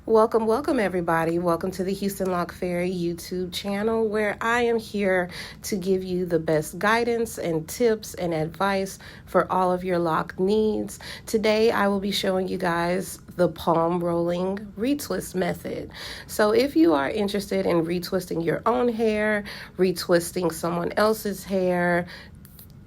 Welcome everybody. Welcome to the Houston Loc Fairy YouTube channel, where I am here to give you the best guidance and tips and advice for all of your lock needs. Today I will be showing you guys the palm rolling retwist method. So if you are interested in retwisting your own hair, retwisting someone else's hair,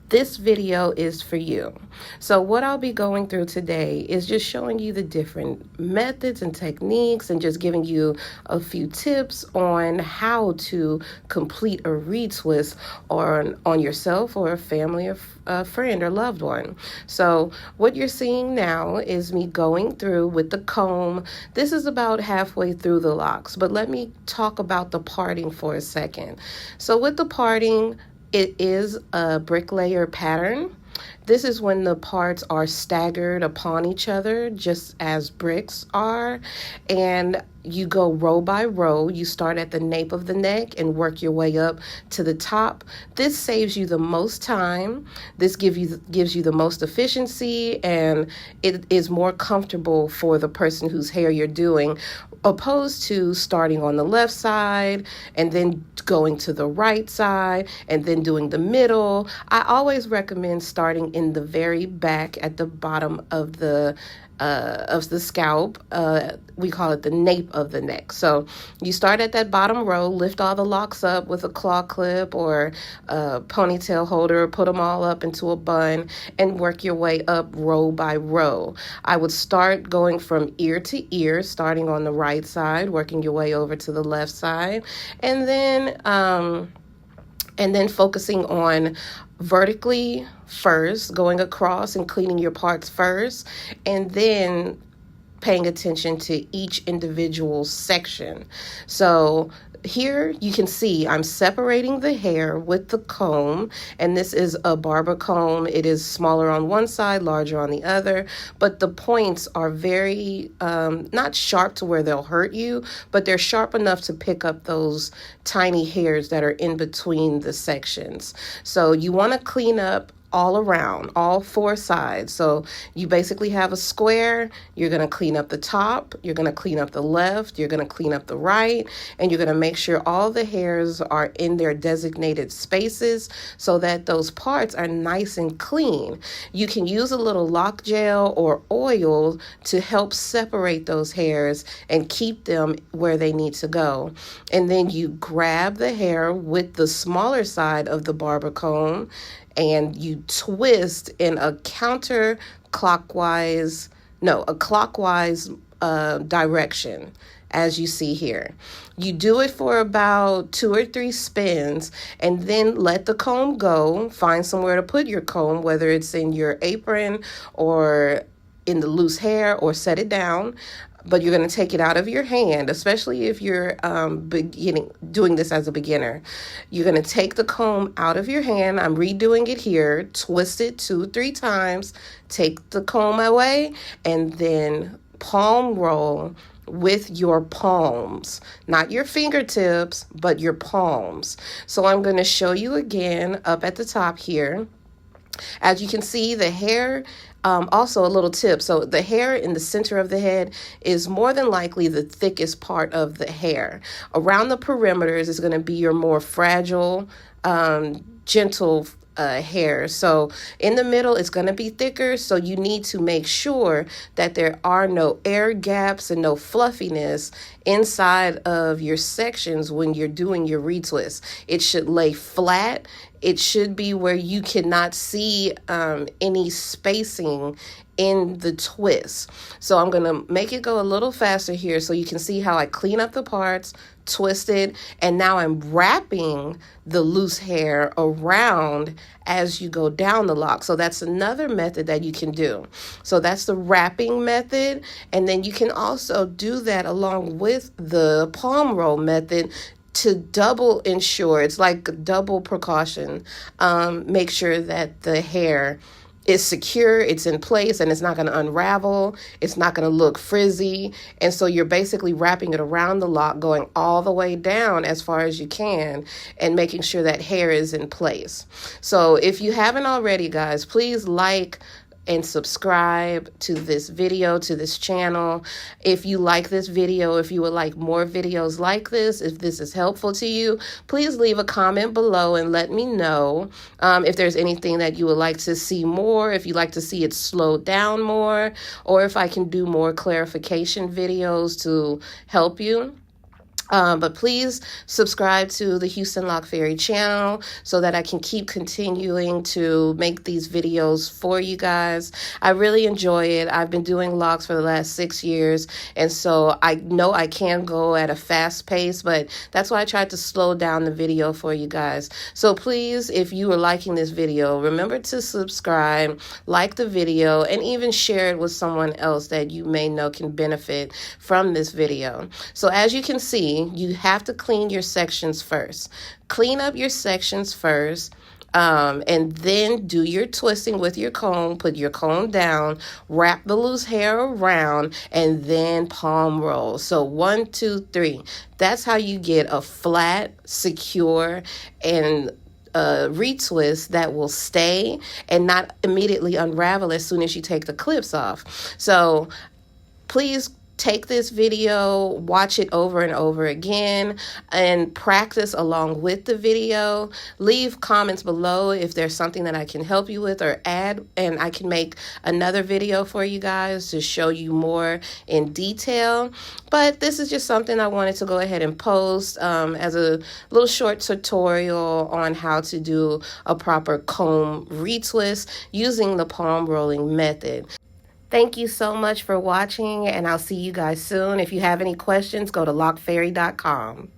this video is for you. So what I'll be going through today is just showing you the different methods and techniques and just giving you a few tips on how to complete a retwist on yourself or a family or a friend or loved one. So what you're seeing now is me going through with the comb. This is about halfway through the locks, but let me talk about the parting for a second. So with the parting, it is a bricklayer pattern. This is when the parts are staggered upon each other, just as bricks are, and you go row by row. You start at the nape of the neck and work your way up to the top. This saves you the most time. This gives you the most efficiency, and it is more comfortable for the person whose hair you're doing, opposed to starting on the left side and then going to the right side and then doing the middle. I always recommend starting in the very back at the bottom of the scalp. We call it the nape of the neck. So you start at that bottom row, lift all the locks up with a claw clip or a ponytail holder, put them all up into a bun, and work your way up row by row. I would start going from ear to ear, starting on the right side, working your way over to the left side, and then focusing on vertically first, going across and cleaning your parts first, and then paying attention to each individual section. So here you can see I'm separating the hair with the comb, and this is a barber comb. It is smaller on one side, larger on the other, but the points are very not sharp to where they'll hurt you, but they're sharp enough to pick up those tiny hairs that are in between the sections. So you want to clean up all around, all four sides. So you basically have a square. You're going to clean up the top, you're going to clean up the left, you're going to clean up the right, and you're going to make sure all the hairs are in their designated spaces so that those parts are nice and clean. You can use a little lock gel or oil to help separate those hairs and keep them where they need to go. And then you grab the hair with the smaller side of the barber comb and you twist in a clockwise direction, as you see here. You do it for about 2 or 3 spins, and then let the comb go. Find somewhere to put your comb, whether it's in your apron or in the loose hair, or set it down. But you're going to take it out of your hand, especially if you're doing this as a beginner. You're going to take the comb out of your hand. I'm redoing it here. Twist it 2-3 times. Take the comb away, and then palm roll with your palms, not your fingertips, but your palms. So I'm going to show you again up at the top here. As you can see, the hair, also a little tip. So the hair in the center of the head is more than likely the thickest part of the hair. Around the perimeters is going to be your more fragile, gentle hair. So in the middle, it's going to be thicker. So you need to make sure that there are no air gaps and no fluffiness inside of your sections when you're doing your retwist. It should lay flat. It should be where you cannot see any spacing in the twist. So I'm going to make it go a little faster here so you can see how I clean up the parts, twist it, and now I'm wrapping the loose hair around as you go down the lock. So that's another method that you can do. So that's the wrapping method, and then you can also do that along with the palm roll method to double ensure, it's like double precaution, make sure that the hair is secure, it's in place, and it's not going to unravel, it's not going to look frizzy. And so you're basically wrapping it around the lock, going all the way down as far as you can, and making sure that hair is in place. So if you haven't already, guys, please like, and subscribe to this video, to this channel. If you like this video, if you would like more videos like this, if this is helpful to you, please leave a comment below and let me know if there's anything that you would like to see more, if you'd like to see it slowed down more, or if I can do more clarification videos to help you. But please subscribe to the Houston Loc Fairy channel so that I can keep continuing to make these videos for you guys. I really enjoy it. I've been doing locks for the last 6 years, and so I know I can go at a fast pace, but that's why I tried to slow down the video for you guys. So please, if you are liking this video, remember to subscribe, like the video, and even share it with someone else that you may know can benefit from this video. So as you can see, you have to clean your sections first. Clean up your sections first, and then do your twisting with your comb. Put your comb down, wrap the loose hair around, and then palm roll. So 1, 2, 3. That's how you get a flat, secure, and retwist that will stay and not immediately unravel as soon as you take the clips off. So please take this video, watch it over and over again, and practice along with the video. Leave comments below if there's something that I can help you with or add, and I can make another video for you guys to show you more in detail. But this is just something I wanted to go ahead and post as a little short tutorial on how to do a proper comb retwist using the palm rolling method. Thank you so much for watching, and I'll see you guys soon. If you have any questions, go to locfairy.com.